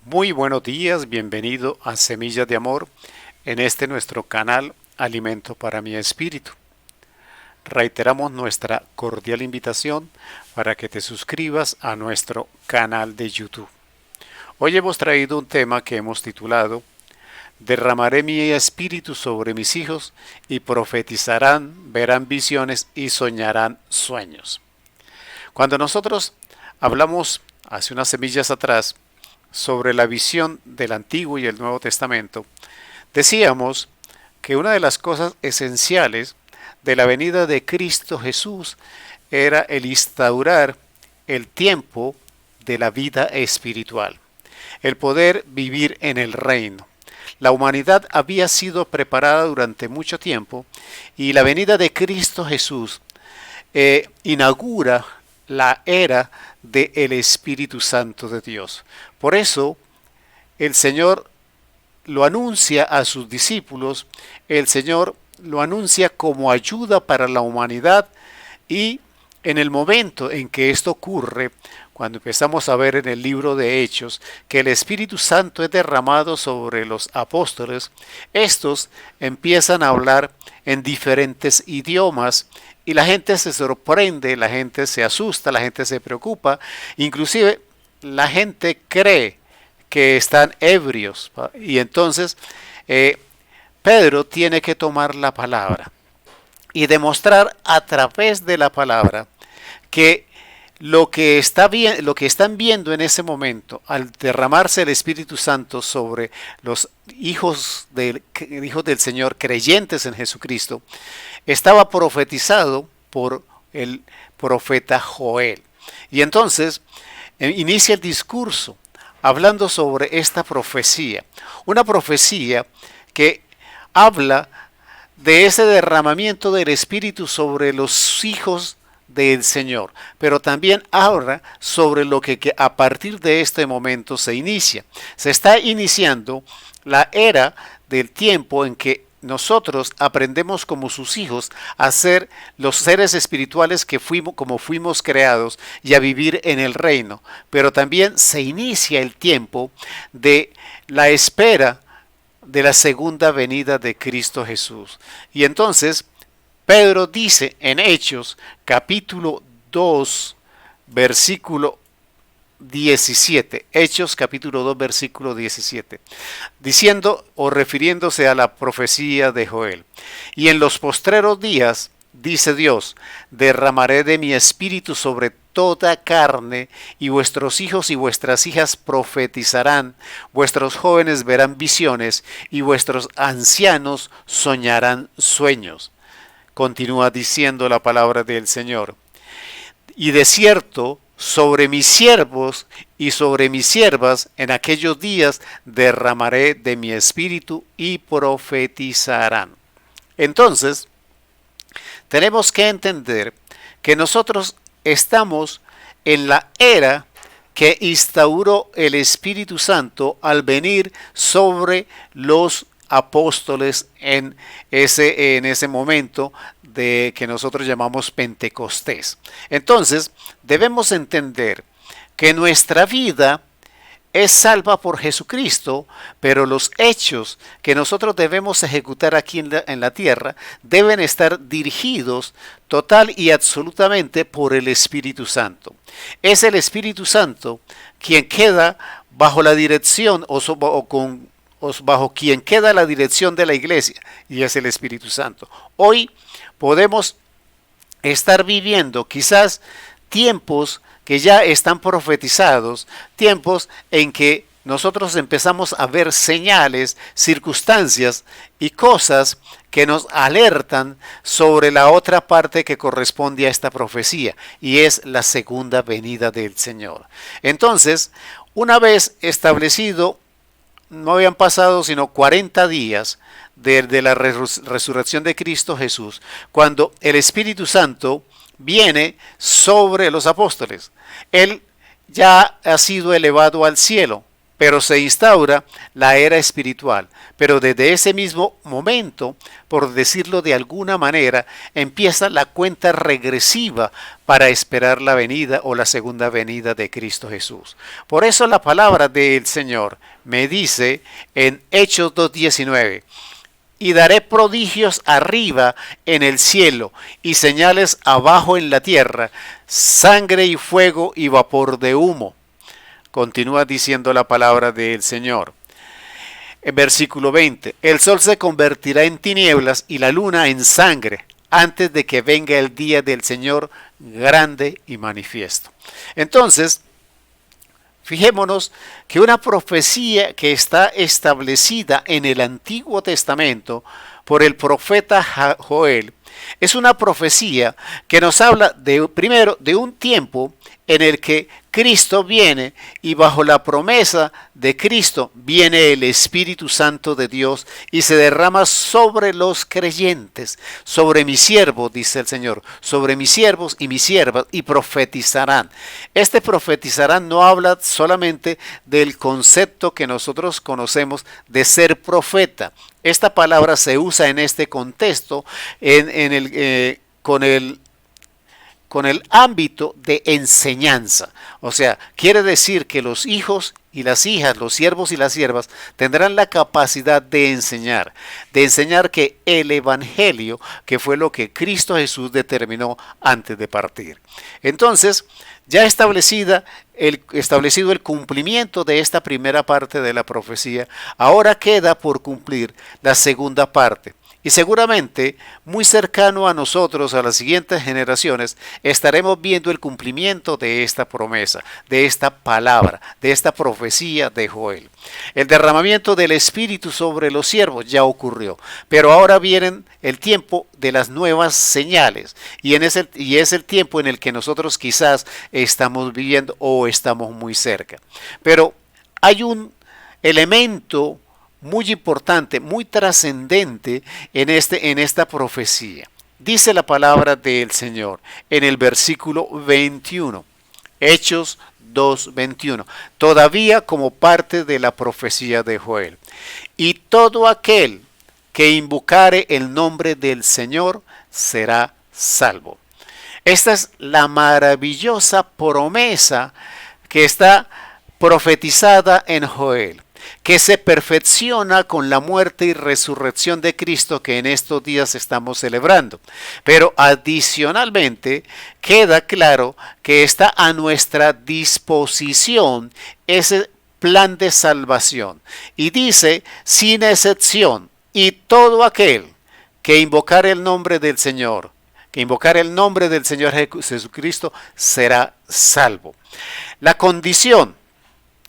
Muy buenos días, bienvenido a Semillas de Amor en este nuestro canal Alimento para mi Espíritu. Reiteramos nuestra cordial invitación para que te suscribas a nuestro canal de YouTube. Hoy hemos traído un tema que hemos titulado Derramaré mi espíritu sobre mis hijos y profetizarán, verán visiones y soñarán sueños. Cuando nosotros hablamos hace unas semillas atrás sobre la visión del Antiguo y el Nuevo Testamento, decíamos que una de las cosas esenciales de la venida de Cristo Jesús era el instaurar el tiempo de la vida espiritual, el poder vivir en el reino. La humanidad había sido preparada durante mucho tiempo y la venida de Cristo Jesús inaugura la era del Espíritu Santo de Dios. Por eso el Señor lo anuncia a sus discípulos, el Señor lo anuncia como ayuda para la humanidad, y en el momento en que esto ocurre, cuando empezamos a ver en el libro de Hechos que el Espíritu Santo es derramado sobre los apóstoles, estos empiezan a hablar en diferentes idiomas y la gente se sorprende, la gente se asusta, la gente se preocupa, inclusive la gente cree que están ebrios. Y entonces Pedro tiene que tomar la palabra y demostrar a través de la palabra que lo que están viendo en ese momento, al derramarse el Espíritu Santo sobre los hijos del Señor creyentes en Jesucristo, estaba profetizado por el profeta Joel. Y entonces inicia el discurso hablando sobre esta profecía, una profecía que habla de ese derramamiento del Espíritu sobre los hijos del Señor, pero también habla sobre lo que a partir de este momento se inicia. Se está iniciando la era del tiempo en que nosotros aprendemos como sus hijos a ser los seres espirituales que fuimos creados y a vivir en el reino, pero también se inicia el tiempo de la espera de la segunda venida de Cristo Jesús. Y entonces Pedro dice en Hechos capítulo 2 versículo 17, Hechos capítulo 2 versículo 17, diciendo o refiriéndose a la profecía de Joel: y en los postreros días, dice Dios, derramaré de mi espíritu sobre toda carne, y vuestros hijos y vuestras hijas profetizarán, vuestros jóvenes verán visiones, y vuestros ancianos soñarán sueños. Continúa diciendo la palabra del Señor: y de cierto, sobre mis siervos y sobre mis siervas en aquellos días derramaré de mi espíritu y profetizarán. Entonces, tenemos que entender que nosotros estamos en la era que instauró el Espíritu Santo al venir sobre los apóstoles en ese momento de que nosotros llamamos Pentecostés. Entonces, debemos entender que nuestra vida es salva por Jesucristo, pero los hechos que nosotros debemos ejecutar aquí en la tierra deben estar dirigidos total y absolutamente por el Espíritu Santo. Es el Espíritu Santo quien queda bajo la dirección bajo quien queda la dirección de la iglesia, y es el Espíritu Santo. Hoy podemos estar viviendo quizás tiempos que ya están profetizados, tiempos en que nosotros empezamos a ver señales, circunstancias y cosas que nos alertan sobre la otra parte que corresponde a esta profecía, y es la segunda venida del Señor. Entonces, una vez establecido, no habían pasado sino 40 días de la resurrección de Cristo Jesús, cuando el Espíritu Santo viene sobre los apóstoles. Él ya ha sido elevado al cielo, pero se instaura la era espiritual. Pero desde ese mismo momento, por decirlo de alguna manera, empieza la cuenta regresiva para esperar la venida o la segunda venida de Cristo Jesús. Por eso la palabra del Señor me dice en Hechos 2:19, y daré prodigios arriba en el cielo y señales abajo en la tierra, sangre y fuego y vapor de humo. Continúa diciendo la palabra del Señor. En versículo 20, el sol se convertirá en tinieblas y la luna en sangre antes de que venga el día del Señor grande y manifiesto. Entonces, fijémonos que una profecía que está establecida en el Antiguo Testamento por el profeta Joel es una profecía que nos habla primero de un tiempo en el que Cristo viene y bajo la promesa de Cristo viene el Espíritu Santo de Dios y se derrama sobre los creyentes, sobre mis siervos, dice el Señor, sobre mis siervos y mis siervas y profetizarán. Este profetizarán no habla solamente del concepto que nosotros conocemos de ser profeta. Esta palabra se usa en este contexto con el ámbito de enseñanza. O sea, quiere decir que los hijos y las hijas, los siervos y las siervas, tendrán la capacidad de enseñar que el Evangelio, que fue lo que Cristo Jesús determinó antes de partir. Entonces, ya establecido el cumplimiento de esta primera parte de la profecía, ahora queda por cumplir la segunda parte. Y seguramente, muy cercano a nosotros, a las siguientes generaciones, estaremos viendo el cumplimiento de esta promesa, de esta palabra, de esta profecía de Joel. El derramamiento del Espíritu sobre los siervos ya ocurrió, pero ahora viene el tiempo de las nuevas señales, y es el tiempo en el que nosotros quizás estamos viviendo o estamos muy cerca. Pero hay un elemento muy importante, muy trascendente en esta profecía. Dice la palabra del Señor en el versículo 21, Hechos 2:21, todavía como parte de la profecía de Joel. Y todo aquel que invocare el nombre del Señor será salvo. Esta es la maravillosa promesa que está profetizada en Joel, que se perfecciona con la muerte y resurrección de Cristo que en estos días estamos celebrando. Pero adicionalmente queda claro que está a nuestra disposición ese plan de salvación. Y dice, sin excepción, y todo aquel que invocar el nombre del Señor, Jesucristo, será salvo. La condición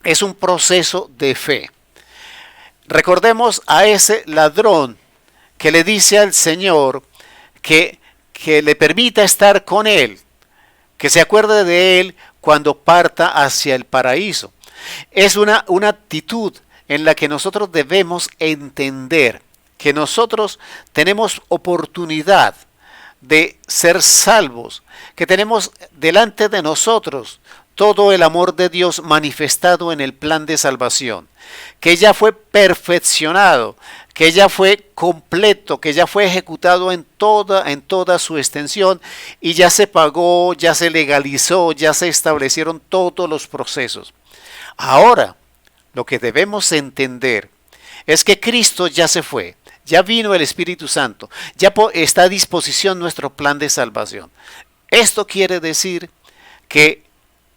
es un proceso de fe. Recordemos a ese ladrón que le dice al Señor que le permita estar con él, que se acuerde de él cuando parta hacia el paraíso. Es una actitud en la que nosotros debemos entender que nosotros tenemos oportunidad de ser salvos, que tenemos delante de nosotros todo el amor de Dios manifestado en el plan de salvación, que ya fue perfeccionado, que ya fue completo, que ya fue ejecutado en toda su extensión y ya se pagó, ya se legalizó, ya se establecieron todos los procesos. Ahora, lo que debemos entender es que Cristo ya se fue, ya vino el Espíritu Santo, ya está a disposición nuestro plan de salvación. Esto quiere decir que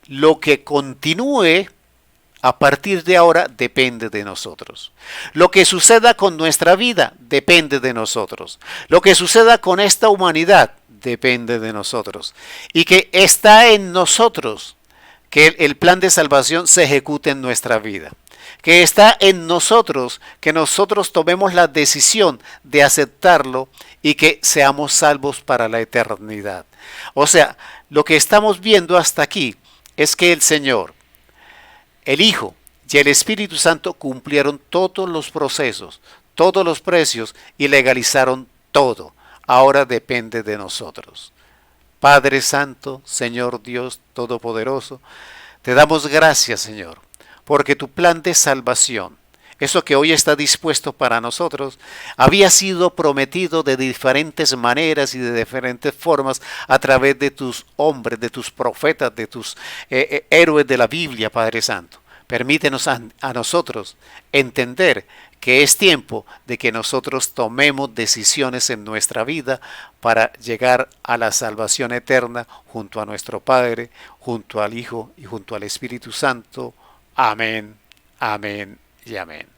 lo que continúe a partir de ahora depende de nosotros. Lo que suceda con nuestra vida depende de nosotros. Lo que suceda con esta humanidad depende de nosotros. Y que está en nosotros que el plan de salvación se ejecute en nuestra vida. Que está en nosotros que nosotros tomemos la decisión de aceptarlo y que seamos salvos para la eternidad. O sea, lo que estamos viendo hasta aquí es que el Señor, el Hijo y el Espíritu Santo cumplieron todos los procesos, todos los precios y legalizaron todo. Ahora depende de nosotros. Padre Santo, Señor Dios Todopoderoso, te damos gracias, Señor, porque tu plan de salvación, eso que hoy está dispuesto para nosotros, había sido prometido de diferentes maneras y de diferentes formas a través de tus hombres, de tus profetas, de tus héroes de la Biblia, Padre Santo. Permítenos a nosotros entender que es tiempo de que nosotros tomemos decisiones en nuestra vida para llegar a la salvación eterna junto a nuestro Padre, junto al Hijo y junto al Espíritu Santo. Amén, amén y amén.